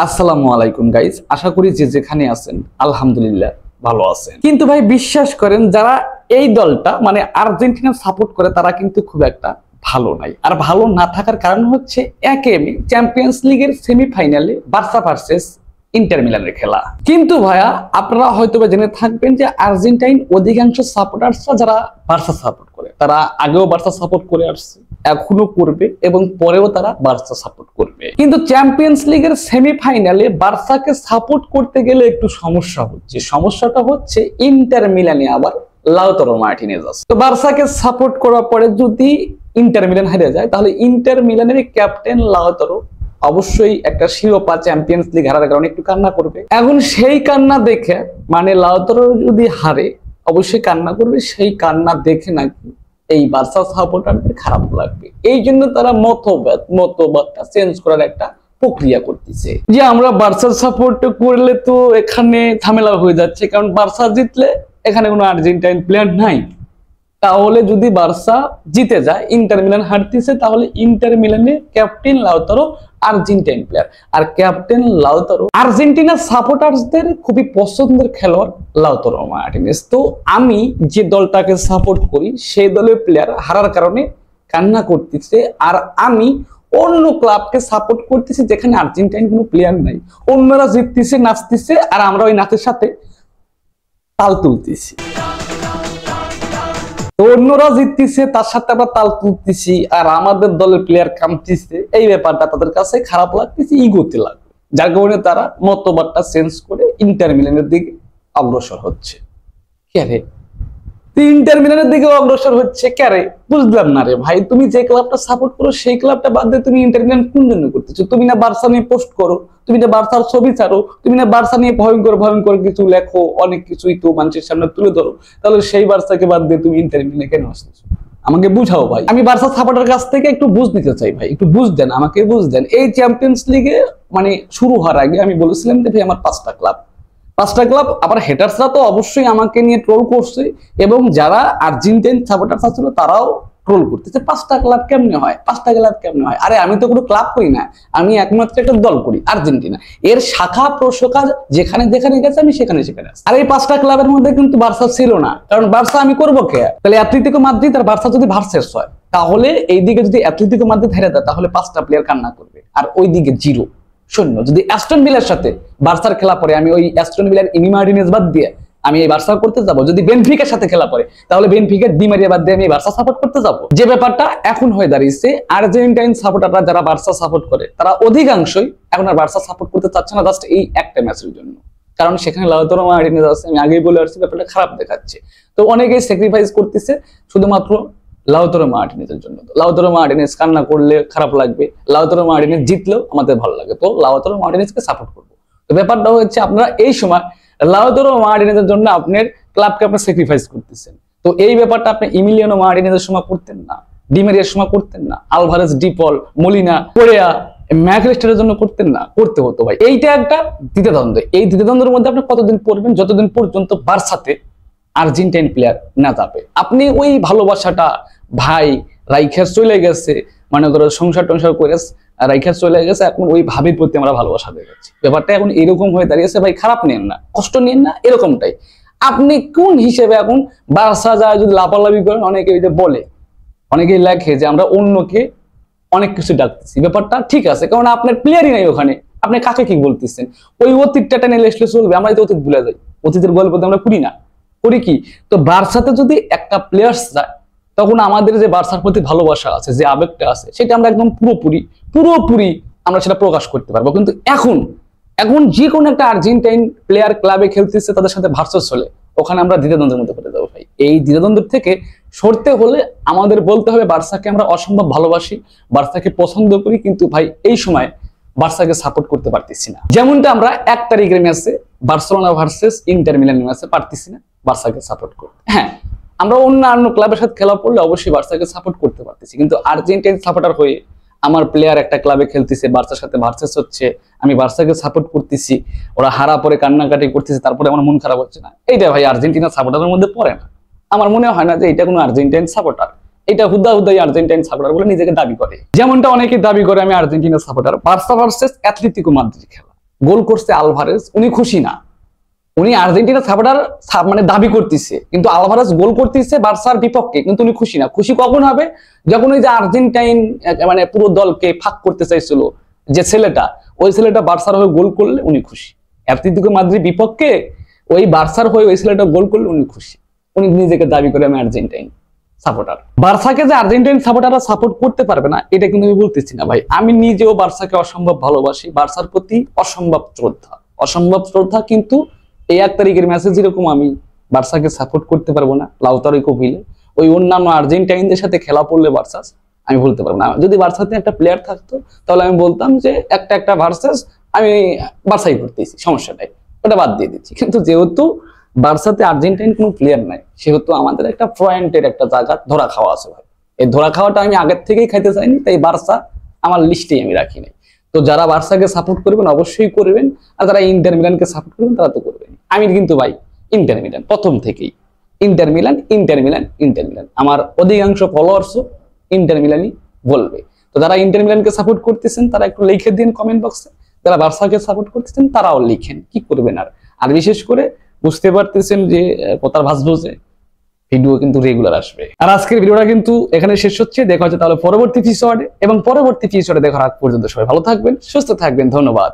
আসসালামু আলাইকুম গাইজ, আশা করি যে যেখানে আছেন আলহামদুলিল্লাহ ভালো আছেন। কিন্তু ভাই বিশ্বাস করেন, যারা এই দলটা মানে আর্জেন্টিনা সাপোর্ট করে তারা কিন্তু খুব একটা ভালো নাই। আর ভালো না থাকার কারণ হচ্ছে একেএমই চ্যাম্পিয়ন্স লিগের সেমিফাইনালে বার্সা ভার্সেস ইন্টার মিলানের খেলা। কিন্তু ভাইয়া আপনারা হয়তো জেনে থাকবেন যে আর্জেন্টাইন অধিকাংশ সাপোর্টার্সরা যারা বার্সা সাপোর্ট করে তারা আগেও বার্সা সাপোর্ট করে আসছে, এখনো করবে এবং পরেও তারা বার্সা সাপোর্ট করবে। কিন্তু চ্যাম্পিয়ন্স লিগের সেমিফাইনালে বার্সাকে সাপোর্ট করতে গেলে একটু সমস্যা হচ্ছে। সমস্যাটা হচ্ছে ইন্টার মিলানে আবার লাউতারো মার্টিনেজ আছে। তো বার্সাকে সাপোর্ট করার পরে যদি ইন্টার মিলান হেরে যায় তাহলে ইন্টার মিলানের ক্যাপ্টেন লাউতারো অবশ্যই একটা শিরোপা চ্যাম্পিয়ন্স লিগ হারার কারণে একটু কান্না করবে। এখন সেই কান্না দেখে মানে লাউতারো যদি হারে অবশ্যই কান্না করবে, সেই কান্না দেখে নাকি এই বার্সা সাপোর্টারদের খারাপ লাগবে। এই জন্য তারা মতবাদটা চেঞ্জ করার একটা প্রক্রিয়া করতেছে যে আমরা বার্সা সাপোর্ট করলে তো এখানে ঝামেলা হয়ে যাচ্ছে, কারণ বার্সা জিতলে এখানে কোনো আর্জেন্টাইন প্লেয়ার নাই। তাহলে যদি বার্সা জিতে যায়, ইন্টার মিলান হারতেছে, তাহলে ইন্টার মিলানের ক্যাপ্টেন লাউতারো আর্জেন্টাইন প্লেয়ার। আর ক্যাপ্টেন লাউতারো আর্জেন্টিনা সাপোর্টারদের খুবই পছন্দের খেলোয়াড় লাউতারো মার্টিনেজ। তো আমি যে দলটাকে সাপোর্ট করি সেই দলের প্লেয়ার হারার কারণে কান্না করতেছে, আর আমি অন্য ক্লাবকে সাপোর্ট করতেছি যেখানে আর্জেন্টাইন কোনো প্লেয়ার নাই। অন্যরা জিততেছে, নাচতেছে, আর আমরা ওই নাচের সাথে তাল তুলতেছি। অন্যরা জিততেছে তার সাথে আমরা তাল তুলতেছি, আর আমাদের দলের প্লেয়ার কামতেছে। এই ব্যাপারটা তাদের কাছে খারাপ লাগতেছে, ইগোতে লাগবে, যার কারণে তারা মতবাদটা চেঞ্জ করে ইন্টার মিলানের দিকে অগ্রসর হচ্ছে। কে ইন্টার মিলানের দিকে অগ্রসর হচ্ছে কে? বুঝলাম না রে ভাই। তুমি যে ক্লাবটা সাপোর্ট করো সেই ক্লাবটা বাদ দিয়ে তুমি ইন্টার মিলান কোন জন্য করতেছো? তুমি না বার্সা নিয়ে পোস্ট করো, তুমি না বার্সার ছবি ছাড়ো, তুমি না বার্সা নিয়ে ভয়ঙ্কর ভয়ঙ্কর কিছু লেখো, অনেক কিছুই তো মানুষের সামনে তুলে ধরো। তাহলে সেই বার্সাকে বাদ দিয়ে তুমি ইন্টার মিলানে কেন আসতেছো? আমাকে বুঝাও ভাই। আমি বার্সা সাপোর্টার কাছ থেকে একটু বুঝ নিতে চাই ভাই, একটু বুঝ দেন, আমাকে বুঝ দেন। এই চ্যাম্পিয়ন্স লিগে মানে শুরু হওয়ার আগে আমি বলেছিলাম যে ভাই আমার পাঁচটা ক্লাব। আবার হেটার্সরা তো অবশ্যই আমাকে নিয়ে ট্রোল করছে, এবং যারা আর্জেন্টাইন সাপোর্টার্স ছিল তারাও ট্রোল করতেছে। পাঁচটা ক্লাব কেমনে হয়? আরে আমি তো কোনো ক্লাব করি না, আমি একমাত্র একটা দল করি, আর্জেন্টিনা। এর শাখা প্রশাখা যেখানে যেখানে গেছে আমি সেখানে সেখানে আছি। আর এই পাঁচটা ক্লাবের মধ্যে কিন্তু বার্সা ছিল না, কারণ বার্সা আমি করবো কে? তাহলে অ্যাটলেটিকো মাদ্রিদ আর বার্সা যদি ভার্সেস হয়, তাহলে এইদিকে যদি অ্যাটলেটিকো মাদ্রিদ হেরে দেয় তাহলে পাঁচটা প্লেয়ার কান্না করবে, আর ওইদিকে জিরো শূন্য। যদি অ্যাস্টন ভিলার সাথে বার্সার খেলা পরে আমি ওই অ্যাস্টন ভিলার ইনি মার্টিনেজ বাদ দিয়ে আমি এই বার্সা করতে যাব। যদি বেনফিকার সাথে খেলা পরে তাহলে বেনফিকার ডি মারিয়া বাদ দিয়ে আমি বার্সা সাপোর্ট করতে যাব। যে ব্যাপারটা এখন হয়ে দাঁড়িয়েছে, আর্জেন্টাইন সাপোর্টাররা যারা বার্সা সাপোর্ট করে তারা অধিকাংশই এখন আর বার্সা সাপোর্ট করতে চাচ্ছে না, জাস্ট এই একটা ম্যাচের জন্য। কারণ সেখানে লাউতারো মার্টিনেজ আছে, আমি আগেই বলে আসছি, ব্যাপারটা খারাপ দেখাচ্ছে। তো অনেকেই স্যাক্রিফাইস করতেছে শুধুমাত্র লাউতারো মার্টিনেজের জন্য। লাউতারো মার্টিনেজ কান্না করলে খারাপ লাগবে, লাউতারো মার্টিনেজ জিতলেও আমাদের ভালো লাগে, তো লাউতারো মার্টিনেজকে সাপোর্ট করবো। তো ব্যাপারটা হচ্ছে আপনারা এই সময় লাউতারো মার্টিনেজের জন্য আপনার ক্লাবকে আপনি স্যাক্রিফাইস করতেছেন। তো এই ব্যাপারটা আপনি ইমিলিয়ানো মার্টিনেজের সময় করতেন না, ডি মারিয়ার সময় করতেন না, আলভারেজ, ডিপল, মলিনা, কোরেয়া, ম্যাকঅ্যালিস্টারের জন্য করতেন না? করতে হতো ভাই। এইটা একটা দ্বিধাদ্বন্দ্ব। এই দ্বিধাদ্বন্দ্বের মধ্যে আপনি কতদিন পড়বেন? যতদিন পর্যন্ত বার্সাতে আর্জেন্টাইন প্লেয়ার না যাবে। আপনি ওই ভালোবাসাটা ভাই রাইখা চলে গেছে, মনে করো সংসার টংসার করে রাইখা চলে গেছে, এখন ওই ভাবির প্রতি আমরা ভালোবাসা দেখাচ্ছি। ব্যাপারটা এখন এরকম হয়ে দাঁড়িয়েছে ভাই। খারাপ নেন না, কষ্ট নেন না, এরকমটাই। আপনি কোন হিসেবে এখন বার্সা যায় যদি লাফালাফি করেন? অনেকে ওই যে বলে, অনেকেই লেখে যে আমরা অন্যকে অনেক কিছু ডাকতেছি। ব্যাপারটা ঠিক আছে, কারণ আপনার প্লেয়ারই নাই ওখানে, আপনি কাকে কি বলতেছেন? ওই অতীতটা টেনে লেসলে চলবে? আমরা তো অতীত ভুলে যাই, অতীতের গল্প তো আমরা করি না, করি কি? তো বার্সাতে যদি একটা প্লেয়ার্স যায় তখন আমাদের যে বার্সার প্রতি ভালোবাসা আছে, যে আবেগটা আছে, সেটা আমরা একদম পুরোপুরি আমরা সেটা প্রকাশ করতে পারবো। কিন্তু এখন যে কোনো একটা আর্জেন্টাইন প্লেয়ার ক্লাবে খেলতেছে, তাদের সাথে ভার্সেস হলে ওখানে আমরা দ্বিধাদ্বন্দ্বের মধ্যে পড়ে যাবো ভাই। এই দ্বিধাদ্বন্দ্ব থেকে সরতে হলে আমাদের বলতে হবে বার্সাকে আমরা অসম্ভব ভালোবাসি, বার্সাকে পছন্দ করি, কিন্তু ভাই এই সময় বার্সাকে সাপোর্ট করতে পারতেছি না। যেমনটা আমরা 1 তারিখের ম্যাচে বার্সেলোনা ভার্সেস ইন্টার মিলানের ম্যাচে পারতেছি না বার্সাকে সাপোর্ট করতে। হ্যাঁ, আমরা অন্যান্য ক্লাবের সাথে খেলা পড়লে অবশ্যই বার্সাকে সাপোর্ট করতে পারতেছি, কিন্তু আর্জেন্টাইন সাপোর্টার হয়ে আমার প্লেয়ার একটা ক্লাবে খেলতেছে, বার্সার সাথে ভার্সেস হচ্ছে, আমি বার্সাকে সাপোর্ট করতেছি, ওরা হারা পরে কান্নাকাটি করতেছে, তারপরে আমার মন খারাপ হচ্ছে না। এইটা ভাই আর্জেন্টিনা সাপোর্টারের মধ্যে পড়ে না। আমার মনে হয় না যে এটা কোনো আর্জেন্টাইন সাপোর্টার। এটা হুদাই আর্জেন্টাইন সাপোর্টার বলে নিজেকে দাবি করে। যেমনটা অনেকে দাবি করে আমি Argentina supporter. Barca versus Atletico Madrid খেলা, গোল করছে আলভারেজ, উনি খুশি না। উনি আর্জেন্টিনা সাপোর্টার মানে দাবি করতেছে, কিন্তু আলভারেজ গোল করতেছে বার্সার বিপক্ষে, কিন্তু উনি খুশি না। খুশি কখন হবে? যখন ওই যে আর্জেন্টাইন মানে পুরো দলকে ফাঁক করতে চাইছিল যে ছেলেটা, ওই ছেলেটা বার্সার হয়ে গোল করলে উনি খুশি। অ্যাটলেটিকো মাদ্রিদের বিপক্ষে ওই বার্সার হয়ে ওই ছেলেটা গোল করলে উনি খুশি। উনি নিজেকে দাবি করে আমি আর্জেন্টাইন সাপোর্টার। বার্সাকে যে আর্জেন্টাইন সাপোর্টাররা সাপোর্ট করতে পারবে না এটা কিন্তু আমি বলতেছি না ভাই। আমি নিজেও বার্সাকে অসম্ভব ভালোবাসি, বার্সার প্রতি অসম্ভব শ্রদ্ধা। অসম্ভব শ্রদ্ধা, কিন্তু এই 1 তারিখের ম্যাচে যেরকম আমি বার্সাকে সাপোর্ট করতে পারবো না লাউতারো কোভিলে, ওই অন্যান্য আর্জেন্টাইনদের সাথে খেলা পড়লে বার্সাস আমি বলতে পারবো না। যদি বার্সাতে একটা প্লেয়ার থাকতো তাহলে আমি বলতাম যে একটা ভার্সেস আমি বার্সাই করতেছি, সমস্যা নাই, ওটা বাদ দিয়ে দিচ্ছি। কিন্তু যেহেতু বার্সাতে আর্জেন্টাইন কোনো প্লেয়ার নাই, সেহেতু আমাদের একটা পয়েন্টের একটা জায়গা ধরা খাওয়া আছে ভাই। এই ধরা খাওয়াটা আমি আগের থেকেই খাইতে চাইনি, তাই বার্সা আমার লিস্টেই আমি রাখি নাই। তো যারা বার্সাকে সাপোর্ট করবেন অবশ্যই করবেন, আর যারা ইন্টার মিলানকে সাপোর্ট করবেন তারা তো করবেন। আমি কিন্তু ভাই ইন্টার মিলান প্রথম থেকেই, inter Milan inter Milan inter Milan. আমার অধিকাংশ ফলোয়ার্সও ইন্টার মিলানই বলবে। তো যারা ইন্টার মিলানকে সাপোর্ট করতেছেন তারা একটু লিখে দিন কমেন্ট বক্সে, যারা বার্সাকে সাপোর্ট করতেছেন তারাও লিখেন কি করবেন। আর বিশেষ করে বুঝতে পারতেছেন যে কথার ভাসবো যে ভিডিও কিন্তু রেগুলার আসবে। আর আজকের ভিডিওটা কিন্তু এখানে শেষ হচ্ছে। দেখা হচ্ছে তাহলে পরবর্তী এপিসোডে, এবং পরবর্তী এপিসোডে দেখার আগ পর্যন্ত সবাই ভালো থাকবেন, সুস্থ থাকবেন। ধন্যবাদ।